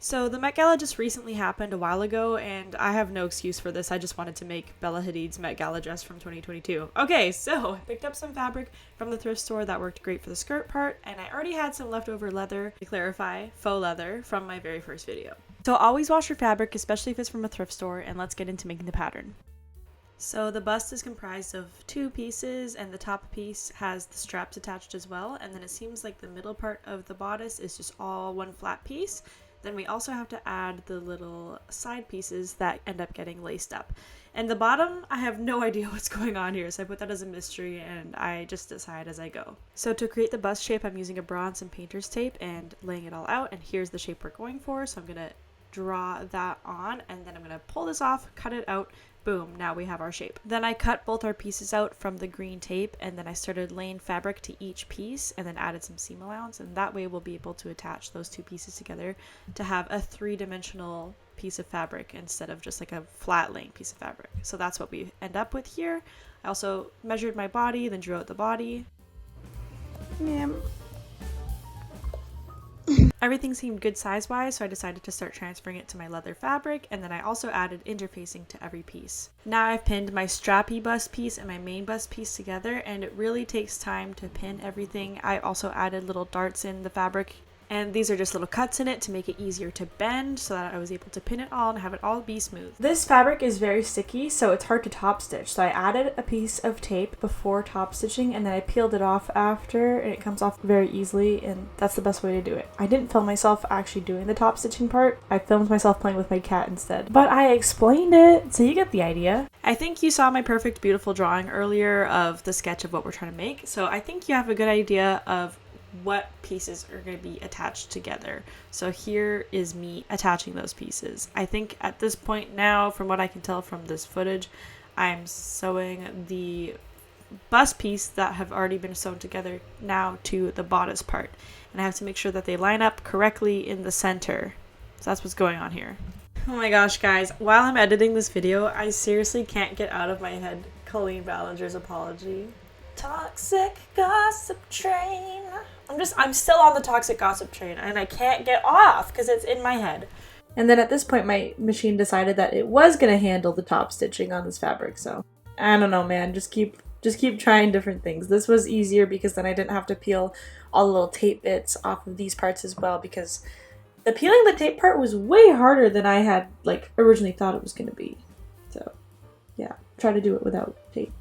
So the Met Gala just recently happened a while ago, and I have no excuse for this. I just wanted to make Bella Hadid's Met Gala dress from 2022. Okay, so I picked up some fabric from the thrift store that worked great for the skirt part, and I already had some leftover leather, to clarify, faux leather, from my very first video. So always wash your fabric, especially if it's from a thrift store, and let's get into making the pattern. So the bust is comprised of two pieces, and the top piece has the straps attached as well, and then it seems like the middle part of the bodice is just all one flat piece. Then we also have to add the little side pieces that end up getting laced up. And the bottom, I have no idea what's going on here, so I put that as a mystery and I just decide as I go. So to create the bust shape, I'm using a bronze and painter's tape and laying it all out, and here's the shape we're going for. So I'm going to draw that on, and then I'm going to pull this off, cut it out. Boom, now we have our shape. Then I cut both our pieces out from the green tape, and then I started laying fabric to each piece and then added some seam allowance, and that way we'll be able to attach those two pieces together to have a three-dimensional piece of fabric instead of just like a flat laying piece of fabric. So that's what we end up with here. I also measured my body, then drew out the body. Everything seemed good size-wise, so I decided to start transferring it to my leather fabric, and then I also added interfacing to every piece. Now I've pinned my strappy bust piece and my main bust piece together, and it really takes time to pin everything. I also added little darts in the fabric, and these are just little cuts in it to make it easier to bend so that I was able to pin it all and have it all be smooth. This fabric is very sticky, so it's hard to top stitch. So I added a piece of tape before top stitching, and then I peeled it off after, and it comes off very easily, and that's the best way to do it. I didn't film myself actually doing the top stitching part. I filmed myself playing with my cat instead. But I explained it, so you get the idea. I think you saw my perfect, beautiful drawing earlier of the sketch of what we're trying to make, so I think you have a good idea of what pieces are going to be attached together. So here is me attaching those pieces. I think at this point now, from what I can tell from this footage, I'm sewing the bust piece that have already been sewn together now to the bodice part. And I have to make sure that they line up correctly in the center. So that's what's going on here. Oh my gosh, guys, while I'm editing this video, I seriously can't get out of my head Colleen Ballinger's apology. Toxic gossip train. I'm still on the toxic gossip train, and I can't get off because it's in my head. And then at this point, my machine decided that it was going to handle the top stitching on this fabric, so I don't know, man. Just keep trying different things. This was easier because then I didn't have to peel all the little tape bits off of these parts as well, because the peeling the tape part was way harder than I had originally thought it was going to be. So yeah, try to do it without tape.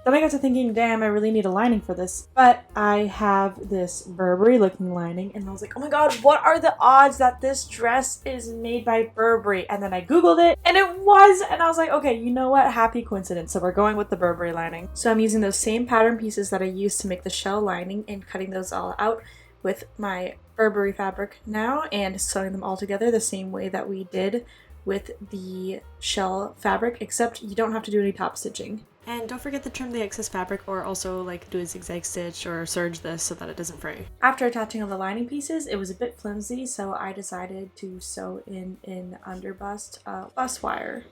Then I got to thinking, damn, I really need a lining for this. But I have this Burberry looking lining, and I was like, oh my god, what are the odds that this dress is made by Burberry? And then I googled it, and it was, and I was like, okay, you know what? Happy coincidence. So we're going with the Burberry lining. So I'm using those same pattern pieces that I used to make the shell lining and cutting those all out with my Burberry fabric now and sewing them all together the same way that we did with the shell fabric, except you don't have to do any top stitching. And don't forget to trim the excess fabric, or also do a zigzag stitch or serge this so that it doesn't fray. After attaching all the lining pieces, it was a bit flimsy, so I decided to sew in an underbust bust wire.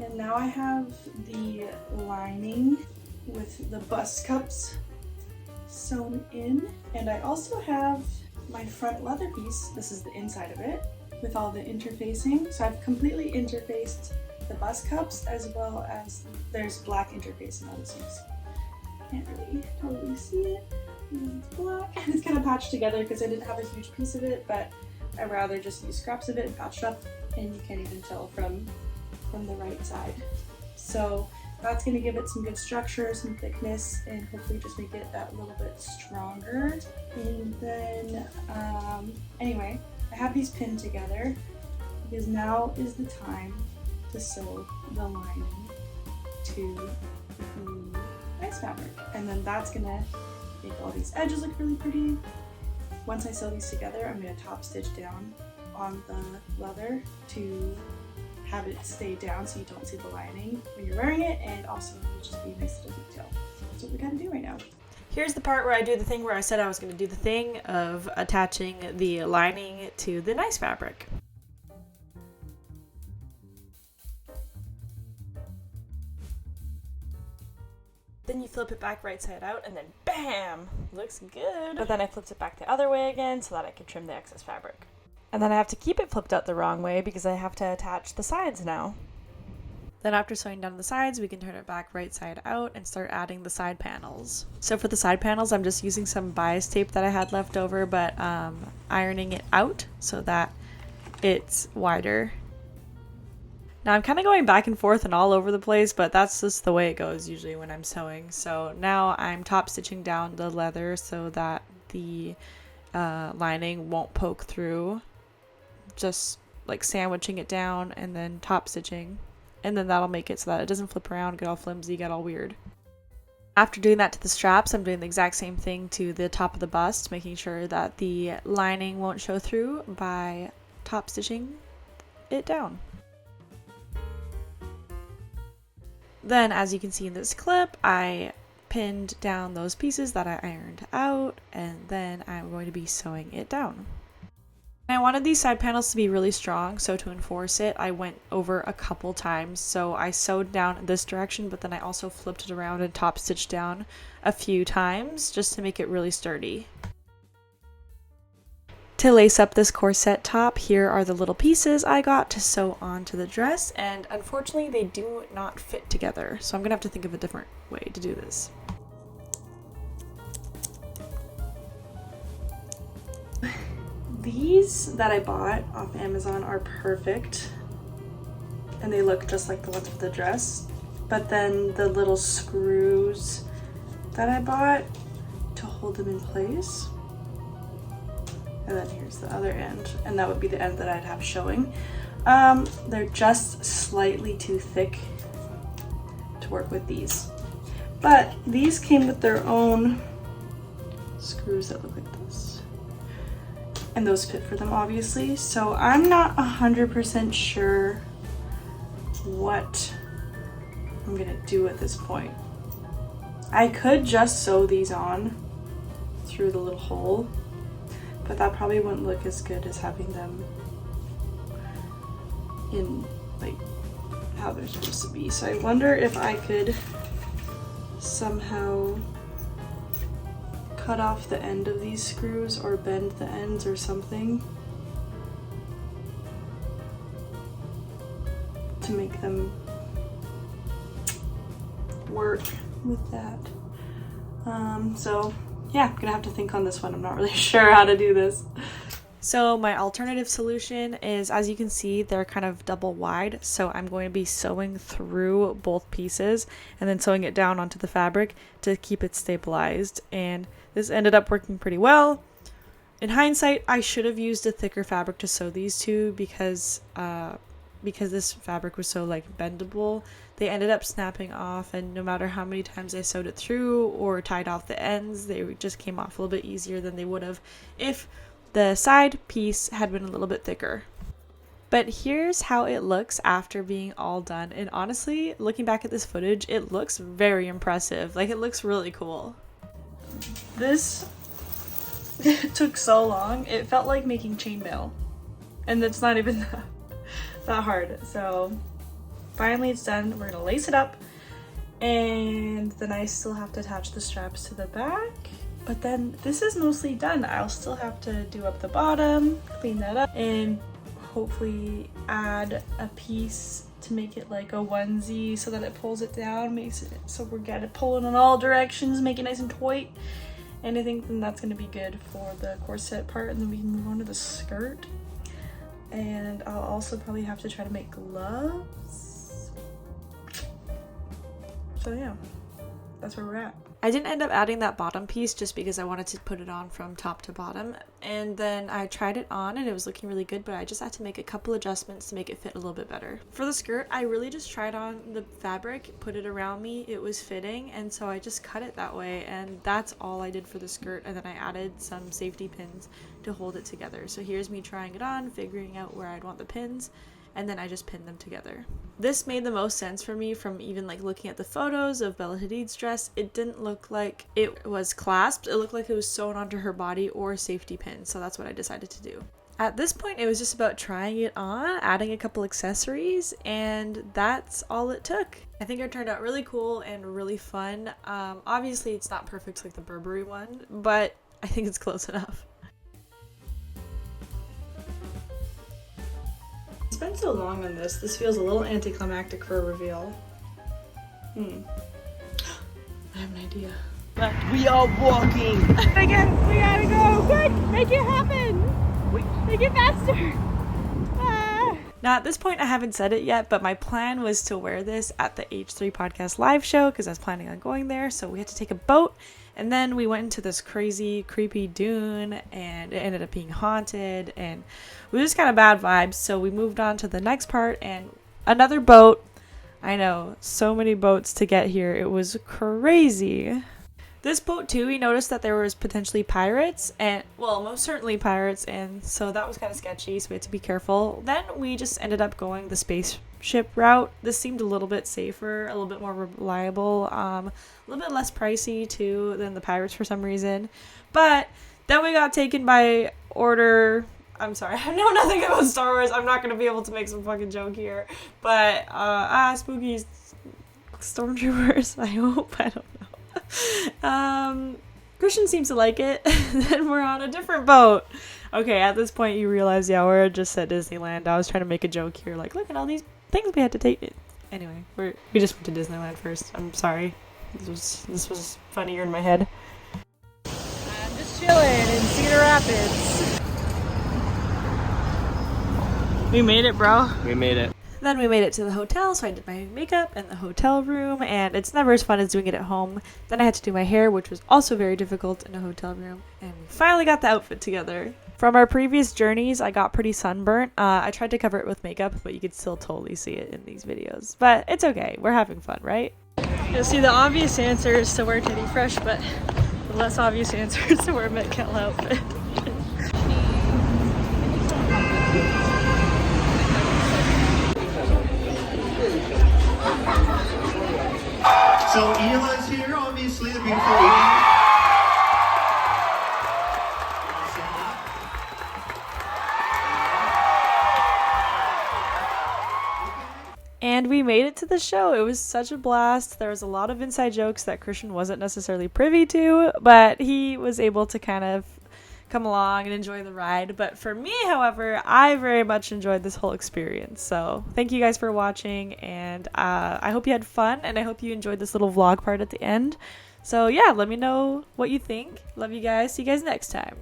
And now I have the lining with the bust cups sewn in, and I also have my front leather piece. This is the inside of it, with all the interfacing. So I've completely interfaced the bust cups, as well as there's black interfacing on this piece. Can't really totally see it. It's black, and it's kind of patched together because I didn't have a huge piece of it, but I'd rather just use scraps of it and patch it up, and you can't even tell from the right side. So that's going to give it some good structure, some thickness, and hopefully just make it that little bit stronger. And then, anyway, I have these pinned together because now is the time to sew the lining to the nice fabric. And then that's gonna make all these edges look really pretty. Once I sew these together, I'm gonna top stitch down on the leather to have it stay down so you don't see the lining when you're wearing it, and also it'll just be a nice little detail. That's what we gotta do right now. Here's the part where I do the thing where I said I was going to do the thing of attaching the lining to the nice fabric. Then you flip it back right side out and then bam, looks good. But then I flipped it back the other way again so that I could trim the excess fabric. And then I have to keep it flipped out the wrong way because I have to attach the sides now. Then after sewing down the sides, we can turn it back right side out and start adding the side panels. So for the side panels, I'm just using some bias tape that I had left over, but ironing it out so that it's wider. Now I'm kind of going back and forth and all over the place, but that's just the way it goes usually when I'm sewing. So now I'm top stitching down the leather so that the lining won't poke through. Just like sandwiching it down and then top stitching. And then that'll make it so that it doesn't flip around, get all flimsy, get all weird. After doing that to the straps, I'm doing the exact same thing to the top of the bust, making sure that the lining won't show through by top stitching it down. Then, as you can see in this clip, I pinned down those pieces that I ironed out, and then I'm going to be sewing it down. I wanted these side panels to be really strong, so to enforce it, I went over a couple times. So I sewed down this direction, but then I also flipped it around and top stitched down a few times just to make it really sturdy. To lace up this corset top, here are the little pieces I got to sew onto the dress, and unfortunately they do not fit together, so I'm gonna have to think of a different way to do this. These that I bought off Amazon are perfect, and they look just like the ones for the dress, but then the little screws that I bought to hold them in place, and then here's the other end, and that would be the end that I'd have showing. They're just slightly too thick to work with these, but these came with their own screws that look like this. And those fit for them, obviously. So I'm not 100% sure what I'm gonna do at this point. I could just sew these on through the little hole, but that probably wouldn't look as good as having them in like how they're supposed to be. So I wonder if I could somehow cut off the end of these screws or bend the ends or something to make them work with that. So yeah, I'm gonna have to think on this one. I'm not really sure how to do this. So my alternative solution is, as you can see, they're kind of double wide, so I'm going to be sewing through both pieces and then sewing it down onto the fabric to keep it stabilized, and this ended up working pretty well. In hindsight, I should have used a thicker fabric to sew these two because this fabric was so like bendable. They ended up snapping off, and no matter how many times I sewed it through or tied off the ends, they just came off a little bit easier than they would have if the side piece had been a little bit thicker. But here's how it looks after being all done, and honestly, looking back at this footage, it looks very impressive. Like, it looks really cool. This took so long. It felt like making chainmail, and it's not even that hard. So finally it's done. We're gonna lace it up, and then I still have to attach the straps to the back. But then this is mostly done. I'll still have to do up the bottom, clean that up, and hopefully add a piece to make it like a onesie so that it pulls it down, makes it so we're getting it pulling in all directions, make it nice and tight. And I think then that's gonna be good for the corset part, and then we can move on to the skirt. And I'll also probably have to try to make gloves. So yeah, that's where we're at. I didn't end up adding that bottom piece just because I wanted to put it on from top to bottom, and then I tried it on and it was looking really good, but I just had to make a couple adjustments to make it fit a little bit better. For the skirt, I really just tried on the fabric, put it around me, it was fitting, and so I just cut it that way, and that's all I did for the skirt. And then I added some safety pins to hold it together. So here's me trying it on, figuring out where I'd want the pins, and then I just pinned them together. This made the most sense for me from even like looking at the photos of Bella Hadid's dress. It didn't look like it was clasped. It looked like it was sewn onto her body or safety pins. So that's what I decided to do. At this point, it was just about trying it on, adding a couple accessories, and that's all it took. I think it turned out really cool and really fun. Obviously it's not perfect like the Burberry one, but I think it's close enough. I spent so long on this. This feels a little anticlimactic for a reveal. I have an idea. We are walking. Again, we gotta go. Quick, make it happen. Make it faster. Now at this point I haven't said it yet, but my plan was to wear this at the H3 podcast live show because I was planning on going there. So we had to take a boat, and then we went into this crazy creepy dune, and it ended up being haunted, and it was just kind of bad vibes. So we moved on to the next part, and another boat. I know, so many boats to get here. It was crazy. This boat too, we noticed that there was potentially pirates, and well, most certainly pirates, and so that was kind of sketchy, so we had to be careful. Then we just ended up going the spaceship route. This seemed a little bit safer, a little bit more reliable, a little bit less pricey too than the pirates for some reason. But then we got taken by order. I'm sorry, I know nothing about Star Wars. I'm not gonna be able to make some fucking joke here, but spooky stormtroopers. I hope. I don't know. Christian seems to like it. Then we're on a different boat. Okay, at this point you realize, yeah, we're just at Disneyland. I was trying to make a joke here, like, look at all these things we had to take. Anyway, we just went to Disneyland first. I'm sorry. This was funnier in my head. I'm just chilling in Cedar Rapids. We made it, bro. We made it. Then we made it to the hotel, so I did my makeup in the hotel room, and it's never as fun as doing it at home. Then I had to do my hair, which was also very difficult in a hotel room, and we finally got the outfit together. From our previous journeys, I got pretty sunburnt. I tried to cover it with makeup, but you could still totally see it in these videos. But it's okay, we're having fun, right? You'll see the obvious answer is to wear Teddy Fresh, but the less obvious answer is to wear a Met Gala outfit. So Eli's here, obviously, the beautiful lady. And we made it to the show. It was such a blast. There was a lot of inside jokes that Christian wasn't necessarily privy to, but he was able to kind of come along and enjoy the ride. But for me, however, I very much enjoyed this whole experience. So thank you guys for watching, and I hope you had fun, and I hope you enjoyed this little vlog part at the end. So yeah, let me know what you think. Love you guys. See you guys next time.